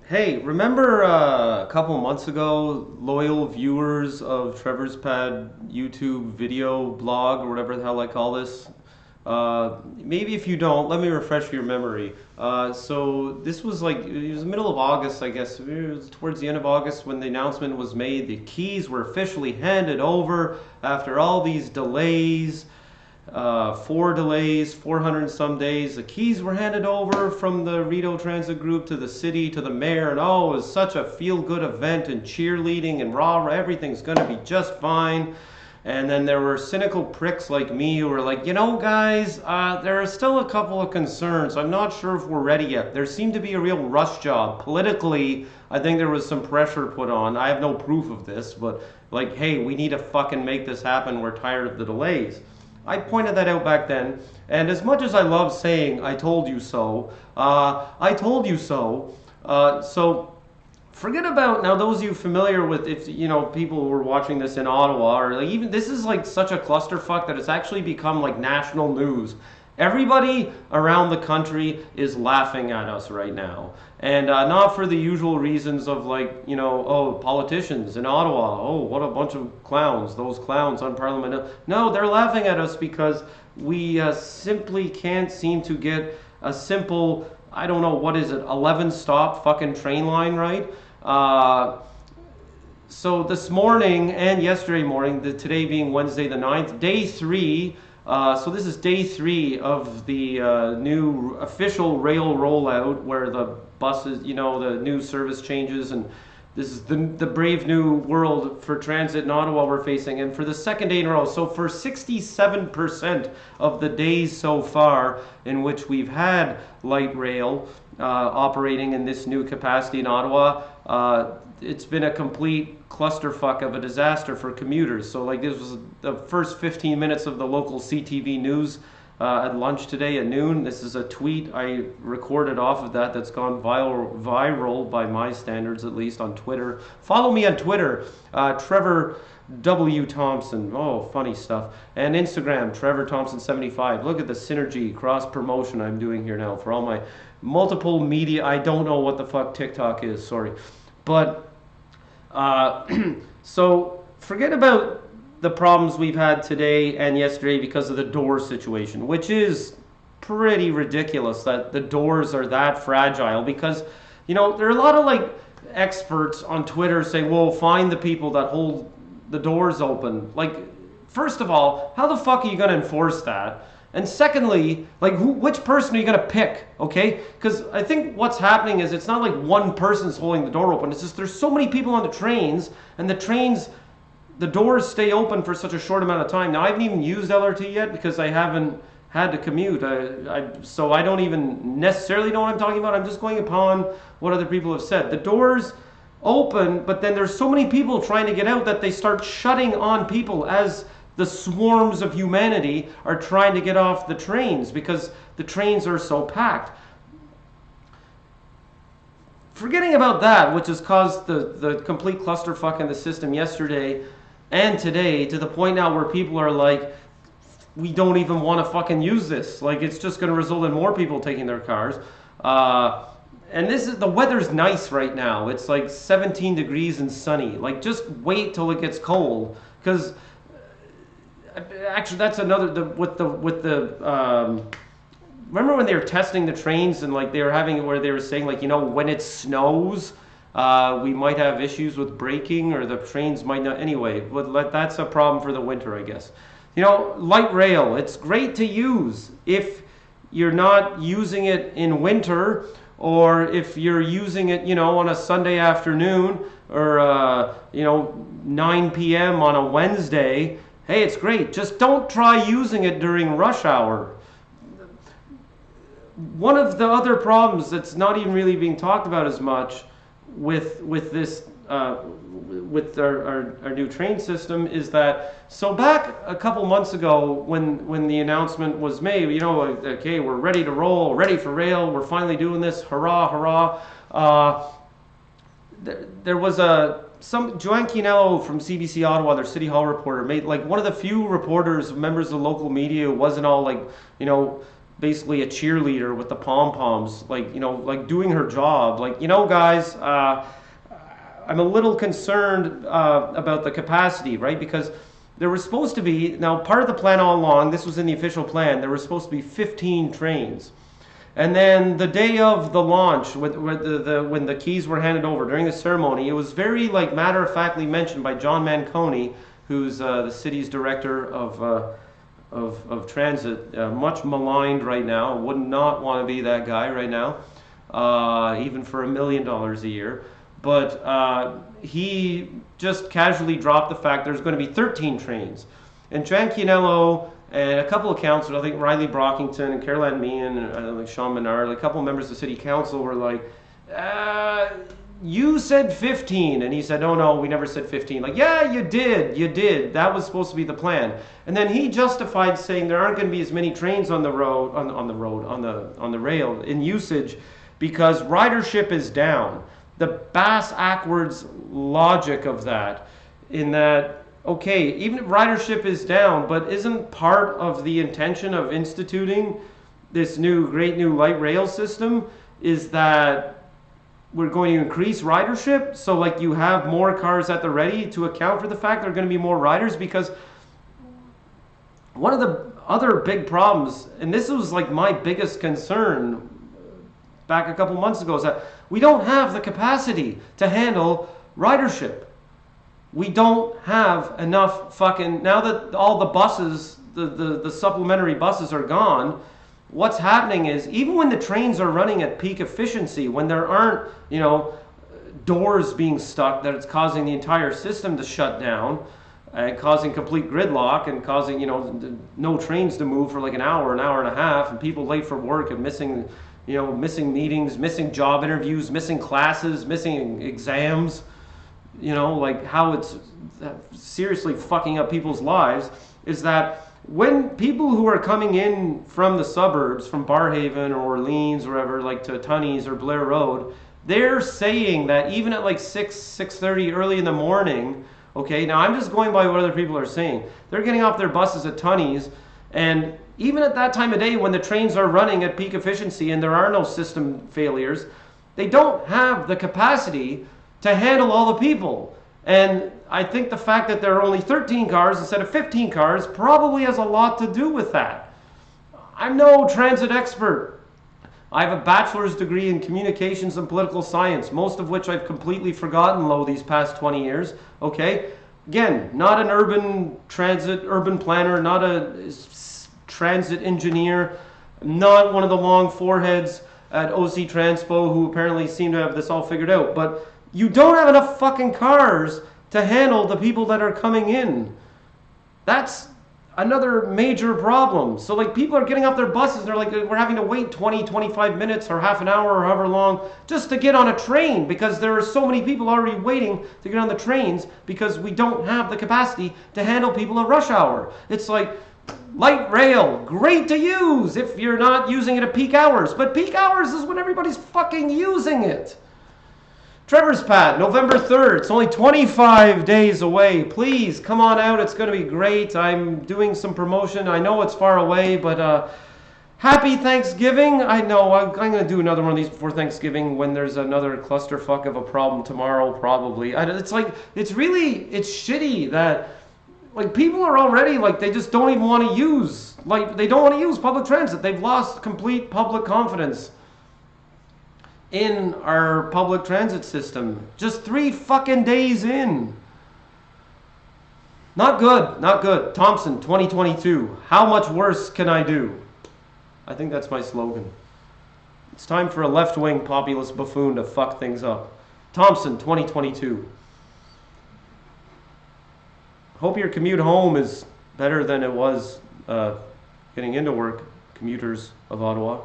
Hey, remember a couple months ago, loyal viewers of Trevor's Pad YouTube video blog or whatever the hell I call this? Maybe if you don't, let me refresh your memory. So this was like it was the middle of August, I guess. It was towards the end of August when the announcement was made. The keys were officially handed over after all these delays, four delays, 400 and some days. The keys were handed over from the Rideau Transit Group to the city, to the mayor, and oh, it was such a feel-good event and cheerleading and rah, everything's gonna be just fine. And then there were cynical pricks like me who were like, guys, there are still a couple of concerns. I'm not sure if we're ready yet. There seemed to be a real rush job. Politically, I think there was some pressure put on. I have no proof of this, but like, hey, we need to fucking make this happen. We're tired of the delays. I pointed that out back then, and as much as I love saying "I told you so," I told you so. So forget about now. Those of you familiar with, if people who were watching this in Ottawa, or like even this is like such a clusterfuck that it's actually become like national news. Everybody around the country is laughing at us right now. And not for the usual reasons of like, oh, politicians in Ottawa, oh, what a bunch of clowns, those clowns on Parliament. No, they're laughing at us because we simply can't seem to get a simple, I don't know, what is it, 11 stop fucking train line right? So this morning and yesterday morning, today being Wednesday the 9th, day three. So this is day three of the new official rail rollout, where the buses, the new service changes, and this is the brave new world for transit in Ottawa we're facing. And for the second day in a row, so for 67% of the days so far in which we've had light rail operating in this new capacity in Ottawa, it's been a complete clusterfuck of a disaster for commuters. So like this was the first 15 minutes of the local CTV news at lunch today at noon. This is a tweet I recorded off of that's gone viral by my standards, at least on Twitter. Follow me on Twitter, Trevor W. Thompson. Oh, funny stuff. And Instagram, Trevor Thompson 75. Look at the synergy, cross promotion I'm doing here now for all my multiple media. I don't know what the fuck TikTok is, sorry. But so forget about the problems we've had today and yesterday because of the door situation, which is pretty ridiculous that the doors are that fragile. Because there are a lot of like experts on Twitter saying, well, find the people that hold the doors open. Like, first of all, how the fuck are you going to enforce that? And secondly, like, which person are you going to pick, okay? Because I think what's happening is it's not like one person's holding the door open. It's just there's so many people on the trains, and the doors stay open for such a short amount of time. Now, I haven't even used LRT yet because I haven't had to commute. So I don't even necessarily know what I'm talking about. I'm just going upon what other people have said. The doors open, but then there's so many people trying to get out that they start shutting on people as the swarms of humanity are trying to get off the trains because the trains are so packed. Forgetting about that, which has caused the complete clusterfuck in the system yesterday and today, to the point now where people are like, we don't even want to fucking use this. Like, it's just going to result in more people taking their cars. And the weather's nice right now. It's like 17 degrees and sunny. Like, just wait till it gets cold, because actually that's another with the remember when they were testing the trains and like they were having it where they were saying like when it snows we might have issues with braking, or the trains might not. Anyway, that's a problem for the winter, I guess. Light rail, it's great to use if you're not using it in winter, or if you're using it on a Sunday afternoon, or 9 p.m. on a Wednesday. Hey, it's great. Just don't try using it during rush hour. One of the other problems that's not even really being talked about as much with this with our new train system is that, so back a couple months ago when the announcement was made, okay, we're ready to roll, ready for rail, we're finally doing this, hurrah, hurrah. There was Joanne Quinello from CBC Ottawa, their City Hall reporter, made like one of the few reporters, members of the local media, who wasn't all like, basically a cheerleader with the pom-poms, like, like doing her job. Like, guys, I'm a little concerned about the capacity, right? Because there was supposed to be, now part of the plan all along, this was in the official plan, there were supposed to be 15 trains. And then the day of the launch, when the keys were handed over during the ceremony, it was very like matter-of-factly mentioned by John Manconi, who's the city's director of transit, much maligned right now. Would not want to be that guy right now, even for $1 million a year. But he just casually dropped the fact there's going to be 13 trains. And Tranquillo and a couple of councillors, I think Riley Brockington and Caroline Meehan and like Sean Menard, a couple of members of the city council were like, you said 15. And he said, oh no, we never said 15. Like, yeah, you did. That was supposed to be the plan. And then he justified saying there aren't going to be as many trains on the rail in usage because ridership is down. The bass-ackwards logic of that, in that, okay, even if ridership is down, but isn't part of the intention of instituting this great new light rail system is that we're going to increase ridership? So like you have more cars at the ready to account for the fact there are going to be more riders? Because one of the other big problems, and this was like my biggest concern back a couple months ago, is that we don't have the capacity to handle ridership. We don't have enough now that all the buses, the supplementary buses are gone, what's happening is even when the trains are running at peak efficiency, when there aren't, doors being stuck that it's causing the entire system to shut down and causing complete gridlock and causing, no trains to move for like an hour and a half, and people late for work and missing meetings, missing job interviews, missing classes, missing exams, like how it's seriously fucking up people's lives, is that when people who are coming in from the suburbs, from Barrhaven or Orleans or wherever, like to Tunney's or Blair Road, they're saying that even at like 6:30 early in the morning, okay, now I'm just going by what other people are saying, they're getting off their buses at Tunney's, and even at that time of day when the trains are running at peak efficiency and there are no system failures, they don't have the capacity to handle all the people. And I think the fact that there are only 13 cars instead of 15 cars probably has a lot to do with that. I'm no transit expert. I have a bachelor's degree in communications and political science, most of which I've completely forgotten these past 20 years, okay? Again, not an urban planner, not a transit engineer, not one of the long foreheads at OC Transpo who apparently seem to have this all figured out. But you don't have enough fucking cars to handle the people that are coming in. That's another major problem. So like people are getting off their buses and they're like, we're having to wait 20, 25 minutes or half an hour or however long just to get on a train because there are so many people already waiting to get on the trains because we don't have the capacity to handle people at rush hour. It's like, light rail, great to use if you're not using it at peak hours. But peak hours is when everybody's fucking using it. Trevor's Pad, November 3rd. It's only 25 days away. Please come on out. It's going to be great. I'm doing some promotion. I know it's far away, but happy Thanksgiving. I know I'm going to do another one of these before Thanksgiving when there's another clusterfuck of a problem tomorrow, probably. It's shitty that like people are already like they just don't even want to use public transit. They've lost complete public confidence in our public transit system. Just 3 fucking days in. Not good. Thompson, 2022. How much worse can I do? I think that's my slogan. It's time for a left-wing populist buffoon to fuck things up. Thompson, 2022. Hope your commute home is better than it was getting into work, commuters of Ottawa.